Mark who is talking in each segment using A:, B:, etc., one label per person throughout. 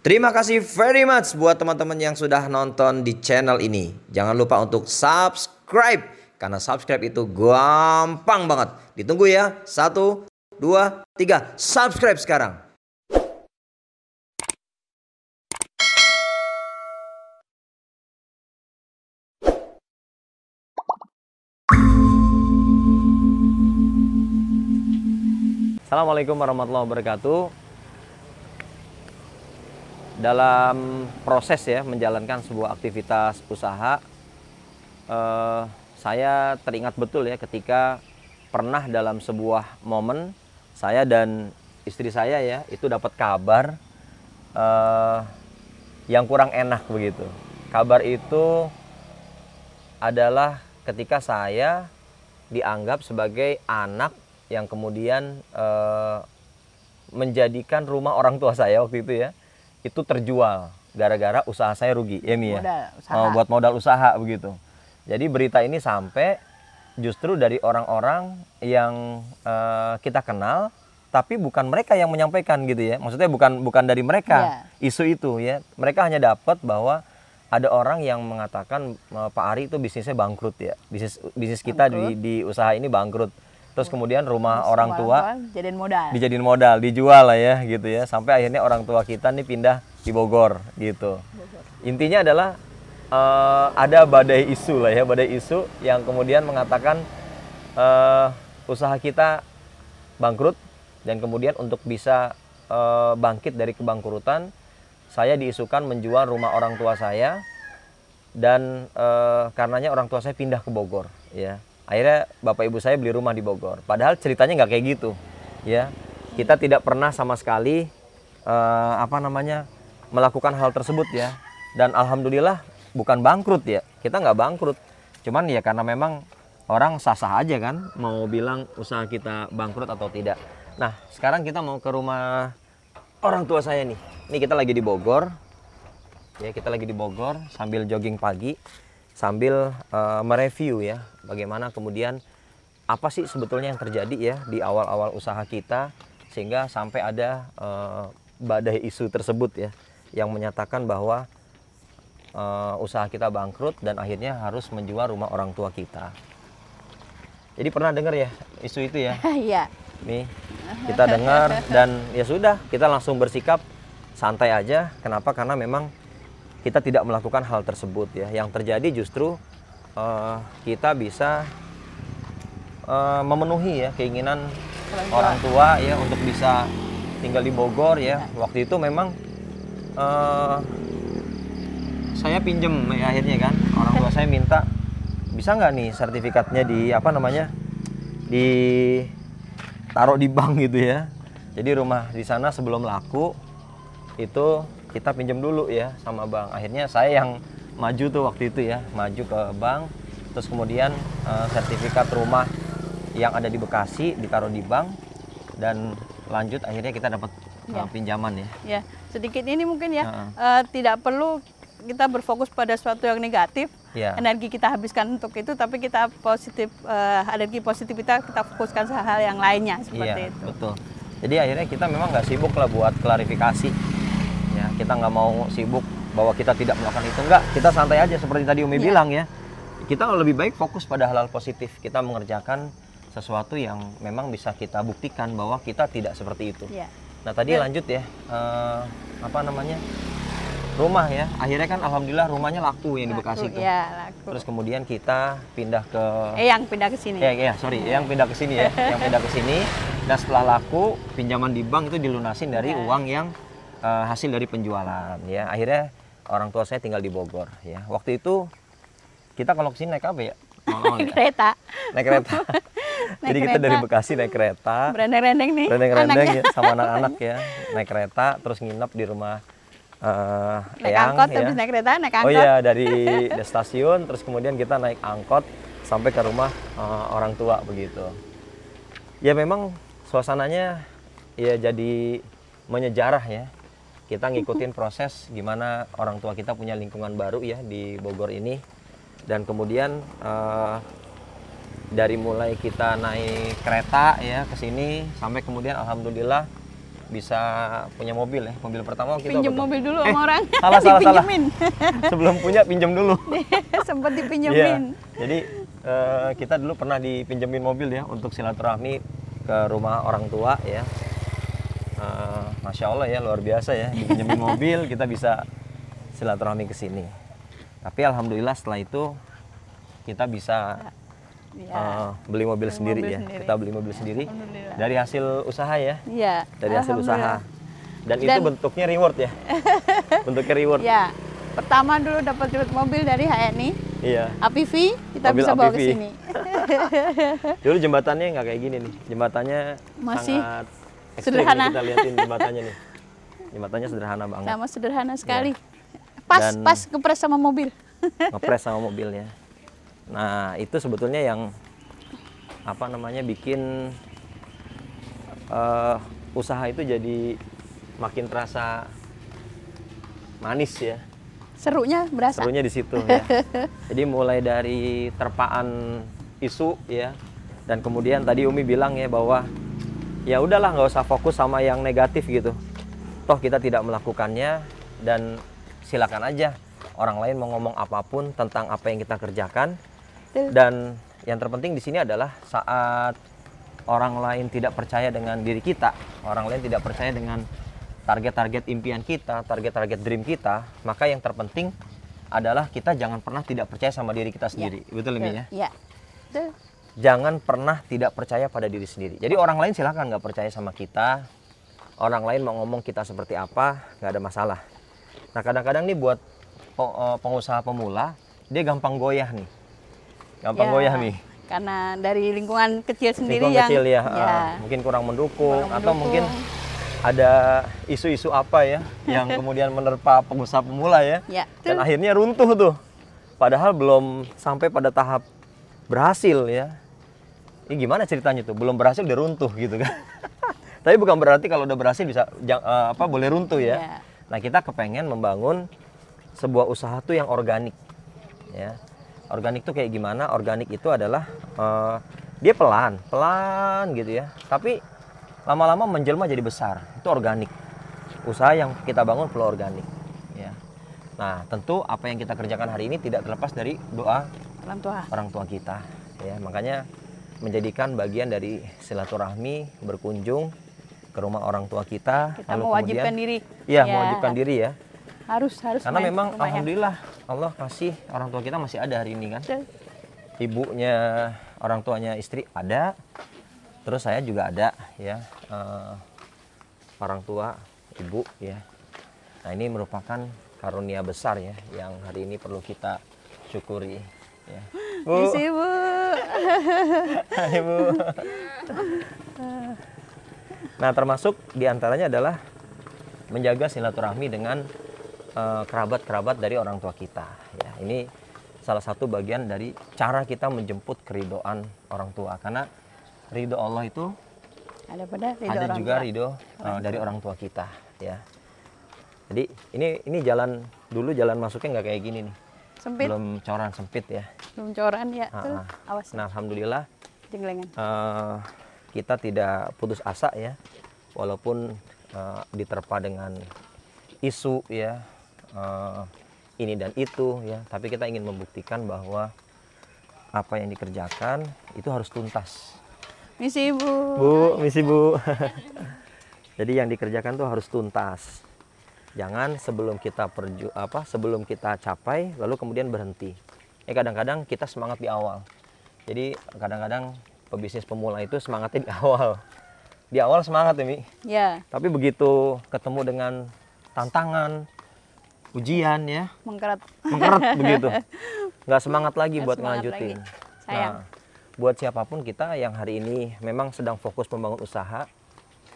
A: Terima kasih very much buat teman-teman yang sudah nonton di channel ini. Jangan lupa untuk subscribe, karena subscribe itu gampang banget. Ditunggu ya. 1, 2, 3. Subscribe sekarang. Assalamualaikum warahmatullahi wabarakatuh. Dalam proses ya menjalankan sebuah aktivitas usaha, saya teringat betul ya ketika pernah dalam sebuah momen saya dan istri saya ya itu dapat kabar yang kurang enak begitu. Kabar itu adalah ketika saya dianggap sebagai anak yang kemudian menjadikan rumah orang tua saya waktu itu ya itu terjual gara-gara usaha saya rugi ya Mi ya, buat modal usaha begitu. Jadi berita ini sampai justru dari orang-orang yang kita kenal, tapi bukan mereka yang menyampaikan gitu ya, maksudnya bukan dari mereka isu itu ya. Mereka hanya dapat bahwa ada orang yang mengatakan Pak Ari itu bisnisnya bangkrut ya, bisnis kita di usaha ini bangkrut. Terus kemudian rumah orang tua dijadiin modal, dijual lah ya gitu ya. Sampai akhirnya orang tua kita nih pindah di Bogor gitu. Intinya adalah ada badai isu lah ya, badai isu yang kemudian mengatakan usaha kita bangkrut. Dan kemudian untuk bisa bangkit dari kebangkrutan, saya diisukan menjual rumah orang tua saya. Dan karenanya orang tua saya pindah ke Bogor ya. Akhirnya bapak ibu saya beli rumah di Bogor. Padahal ceritanya nggak kayak gitu, ya. Kita tidak pernah sama sekali melakukan hal tersebut ya. Dan alhamdulillah bukan bangkrut ya. Kita nggak bangkrut. Cuman ya karena memang orang sah-sah aja kan mau bilang usaha kita bangkrut atau tidak. Nah sekarang kita mau ke rumah orang tua saya nih. Ini kita lagi di Bogor. Ya kita lagi di Bogor sambil jogging pagi. Sambil mereview ya bagaimana kemudian apa sih sebetulnya yang terjadi ya di awal-awal usaha kita sehingga sampai ada badai isu tersebut ya yang menyatakan bahwa usaha kita bangkrut dan akhirnya harus menjual rumah orang tua kita. Jadi pernah dengar ya isu itu ya? Iya. Nih kita dengar dan ya sudah kita langsung bersikap santai aja. Kenapa? Karena memang kita tidak melakukan hal tersebut ya. Yang terjadi justru kita bisa memenuhi ya keinginan orang tua ya untuk bisa tinggal di Bogor ya. Di itu memang saya pinjem ya, akhirnya kan orang tua saya minta bisa nggak nih sertifikatnya ditaruh di bank gitu ya. Jadi rumah di sana sebelum laku itu kita pinjam dulu ya sama bank. Akhirnya saya yang maju tuh waktu itu ya, maju ke bank. Terus kemudian sertifikat rumah yang ada di Bekasi ditaruh di bank dan lanjut akhirnya kita dapat pinjaman ya. Ya,
B: sedikit ini mungkin ya tidak perlu kita berfokus pada sesuatu yang negatif. Energi kita habiskan untuk itu, tapi kita energi positif kita fokuskan hal yang lainnya seperti itu.
A: Betul. Jadi akhirnya kita memang nggak sibuk lah buat klarifikasi. Ya, kita nggak mau sibuk bahwa kita tidak melakukan itu, enggak, kita santai aja seperti tadi Umi bilang ya. Kita lebih baik fokus pada hal-hal positif. Kita mengerjakan sesuatu yang memang bisa kita buktikan bahwa kita tidak seperti itu. Nah tadi lanjut ya, rumah ya. Akhirnya kan alhamdulillah rumahnya laku yang di Bekasi itu.
B: Laku.
A: Terus kemudian kita pindah ke
B: yang pindah ke sini.
A: Yang pindah ke sini ya. Yang pindah ke sini. Dan setelah laku, pinjaman di bank itu dilunasin dari uang yang hasil dari penjualan ya. Akhirnya orang tua saya tinggal di Bogor ya. Waktu itu kita kalau kesini naik apa ya?
B: Naik kereta.
A: Jadi kita dari Bekasi naik kereta.
B: Berendeng-rendeng nih.
A: Berendeng-rendeng ya sama anak-anak ya. Naik kereta terus nginep di rumah
B: naik angkot ya. Habis naik kereta naik angkot.
A: Oh iya dari stasiun terus kemudian kita naik angkot sampai ke rumah orang tua begitu. Ya memang suasananya ya jadi menyejarah ya. Kita ngikutin proses gimana orang tua kita punya lingkungan baru ya di Bogor ini. Dan kemudian dari mulai kita naik kereta ya ke sini sampai kemudian alhamdulillah bisa punya mobil ya. Mobil pertama kita
B: pinjam mobil dulu sama orang.
A: Salah. Sebelum punya pinjam dulu.
B: Sempat dipinjemin.
A: Jadi kita dulu pernah dipinjemin mobil ya untuk silaturahmi ke rumah orang tua ya. Masya Allah ya, luar biasa ya, dipinjemin mobil kita bisa silaturahmi ke sini. Tapi alhamdulillah setelah itu kita bisa beli mobil sendiri ya. Kita beli mobil sendiri dari hasil usaha ya.
B: Iya.
A: Dari hasil usaha. Dan itu bentuknya reward ya. Bentuknya reward.
B: Ya. Pertama dulu dapat mobil dari HNI.
A: Iya.
B: APV, kita mobil bisa bawa ke sini.
A: Dulu jembatannya nggak kayak gini nih. Jembatannya
B: masih
A: sangat
B: sederhana.
A: Kita liatin jembatannya nih. Jembatannya sederhana banget.
B: Sama sederhana sekali. Ya. Pas ngepres sama mobil.
A: Ngepres sama mobilnya. Nah, itu sebetulnya yang bikin usaha itu jadi makin terasa manis ya.
B: Serunya berasa.
A: Serunya di situ ya. Jadi mulai dari terpaan isu ya, dan kemudian tadi Umi bilang ya bahwa ya udahlah nggak usah fokus sama yang negatif gitu. Toh kita tidak melakukannya, dan silakan aja orang lain mau ngomong apapun tentang apa yang kita kerjakan. Dan yang terpenting di sini adalah saat orang lain tidak percaya dengan diri kita, orang lain tidak percaya dengan target-target impian kita, target-target dream kita, maka yang terpenting adalah kita jangan pernah tidak percaya sama diri kita sendiri. Ya. Betul Mi ya?
B: Iya.
A: Jangan pernah tidak percaya pada diri sendiri. Jadi orang lain silakan nggak percaya sama kita, orang lain mau ngomong kita seperti apa, nggak ada masalah. Nah kadang-kadang nih buat pengusaha pemula, dia gampang goyah nih. Gampang goyah nih.
B: Karena dari lingkungan kecil sendiri
A: kecil ya. Mungkin kurang mendukung, atau mungkin ada isu-isu apa ya yang kemudian menerpa pengusaha pemula ya. Dan akhirnya runtuh tuh. Padahal belum sampai pada tahap berhasil ya. Ini gimana ceritanya tuh? Belum berhasil udah runtuh gitu kan. Tapi bukan berarti kalau udah berhasil bisa boleh runtuh ya. Nah, kita kepengen membangun sebuah usaha tuh yang organik ya. Organik tuh kayak gimana? Organik itu adalah dia pelan gitu ya. Tapi lama-lama menjelma jadi besar. Itu organik. Usaha yang kita bangun perlu organik ya. Nah, tentu apa yang kita kerjakan hari ini tidak terlepas dari doa orang tua kita ya. Makanya menjadikan bagian dari silaturahmi, berkunjung ke rumah orang tua kita.
B: Kita mewajibkan diri.
A: Iya, mewajibkan diri ya.
B: Harus
A: karena memang alhamdulillah Allah kasih orang tua kita masih ada hari ini kan. Ibunya, orang tuanya istri ada, terus saya juga ada ya, orang tua ibu ya. Nah ini merupakan karunia besar ya yang hari ini perlu kita syukuri ya. Bu.
B: Ibu.
A: Ibu. Nah termasuk diantaranya adalah menjaga silaturahmi dengan kerabat-kerabat dari orang tua kita ya. Ini salah satu bagian dari cara kita menjemput keridhaan orang tua, karena ridho Allah itu ada juga ridho dari orang tua kita ya. Jadi ini jalan masuknya nggak kayak gini nih, sempit. Belum coran, sempit ya,
B: belum coran ya. Awas.
A: Nah alhamdulillah kita tidak putus asa ya, walaupun diterpa dengan isu ya, ini dan itu ya, tapi kita ingin membuktikan bahwa apa yang dikerjakan itu harus tuntas.
B: Misi Bu.
A: Misi Bu. Jadi yang dikerjakan tuh harus tuntas. Jangan sebelum kita capai lalu kemudian berhenti. Kadang-kadang kita semangat di awal. Jadi kadang-kadang pebisnis pemula itu semangatnya di awal. Di awal semangat ya Mi.
B: Ya.
A: Tapi begitu ketemu dengan tantangan, ujian ya, mengkeret begitu, nggak semangat lagi buat ngelanjutin. Nah, buat siapapun kita yang hari ini memang sedang fokus membangun usaha,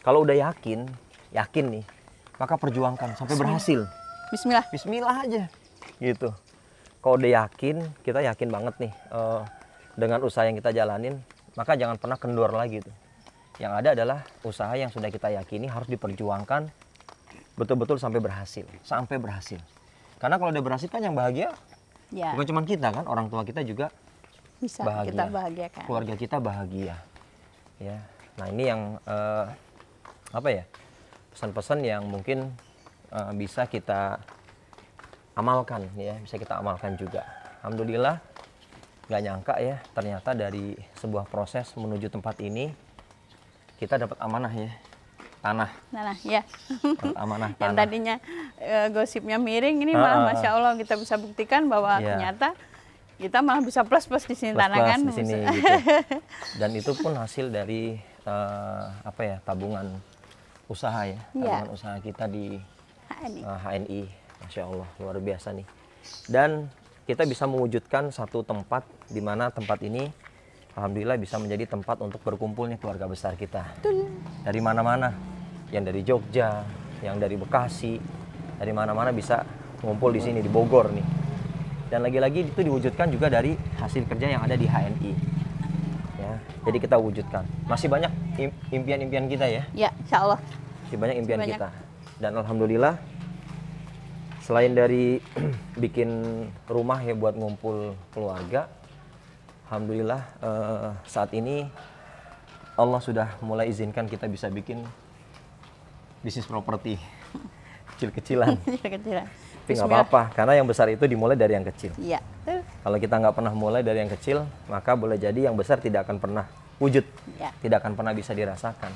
A: kalau udah yakin nih, maka perjuangkan sampai berhasil. Bismillah aja gitu. Kalau udah yakin, kita yakin banget nih dengan usaha yang kita jalanin, maka jangan pernah kendor lagi tuh. Yang ada adalah usaha yang sudah kita yakini harus diperjuangkan betul-betul sampai berhasil. Karena kalau udah berhasil kan yang bahagia bukan cuma kita kan, orang tua kita juga
B: bisa
A: bahagia.
B: Kita bahagiakan.
A: Keluarga kita bahagia. Ya. Nah ini yang pesan-pesan yang mungkin bisa kita amalkan ya, bisa kita amalkan juga. Alhamdulillah nggak nyangka ya, ternyata dari sebuah proses menuju tempat ini kita dapat amanah ya, tanah
B: ya.
A: Amanah tanah.
B: Yang tadinya gosipnya miring, ini malah Masya Allah kita bisa buktikan bahwa ternyata kita malah bisa plus di sini, tanah kan
A: di sini gitu. Dan itu pun hasil dari tabungan usaha ya, tabungan usaha kita di HNI. Masya Allah, luar biasa nih. Dan kita bisa mewujudkan satu tempat di mana tempat ini alhamdulillah bisa menjadi tempat untuk berkumpulnya keluarga besar kita. Dari mana-mana, yang dari Jogja, yang dari Bekasi, dari mana-mana bisa ngumpul di sini di Bogor nih. Dan lagi-lagi itu diwujudkan juga dari hasil kerja yang ada di HNI. Ya, jadi kita wujudkan. Masih banyak impian-impian kita ya.
B: Ya, insya Allah.
A: Masih banyak impian kita. Dan alhamdulillah selain dari bikin rumah ya buat ngumpul keluarga, alhamdulillah saat ini Allah sudah mulai izinkan kita bisa bikin bisnis properti kecil-kecilan. Tapi nggak apa-apa, karena yang besar itu dimulai dari yang kecil.
B: Iya.
A: Kalau kita nggak pernah mulai dari yang kecil, maka boleh jadi yang besar tidak akan pernah wujud, tidak akan pernah bisa dirasakan.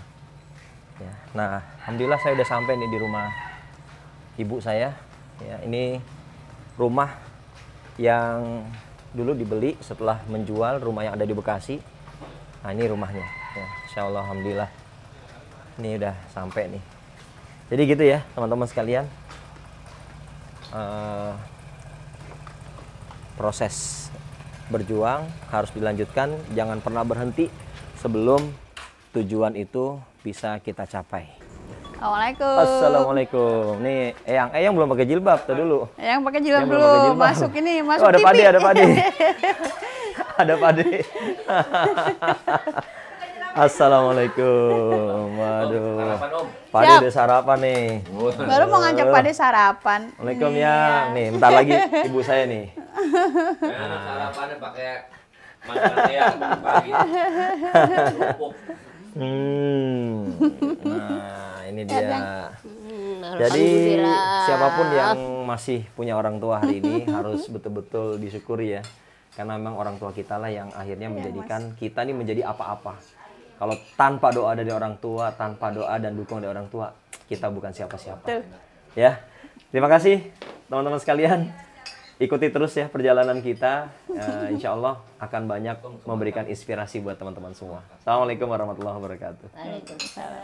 A: Ya. Nah, alhamdulillah saya udah sampai nih di rumah ibu saya. Ya, ini rumah yang dulu dibeli setelah menjual rumah yang ada di Bekasi. Nah, ini rumahnya. Ya, Insya Allah, alhamdulillah. Ini udah sampai nih. Jadi gitu ya, teman-teman sekalian. Proses berjuang harus dilanjutkan, jangan pernah berhenti sebelum tujuan itu bisa kita capai.
B: Assalamualaikum.
A: Assalamualaikum. Nih, Eyang belum pakai jilbab tuh dulu.
B: Eyang pakai jilbab dulu. Masuk ini, masuk
A: ada
B: TV.
A: Ada Pade. Ada Pade. Assalamualaikum. Waduh. Pade udah sarapan nih.
B: Baru mau ngajak Pade sarapan.
A: Assalamualaikum ya. Nih, bentar lagi ibu saya nih.
C: Sarapannya pakai makan ya pagi.
A: Nah, ini dia. Jadi siapapun yang masih punya orang tua hari ini harus betul-betul disyukuri ya. Karena memang orang tua kita lah yang akhirnya menjadikan kita nih menjadi apa-apa. Kalau tanpa doa dari orang tua, tanpa doa dan dukungan dari orang tua, kita bukan siapa-siapa. Ya. Terima kasih teman-teman sekalian. Ikuti terus ya perjalanan kita. Insya Allah akan banyak memberikan inspirasi buat teman-teman semua. Assalamualaikum warahmatullahi wabarakatuh.
B: Waalaikumsalam.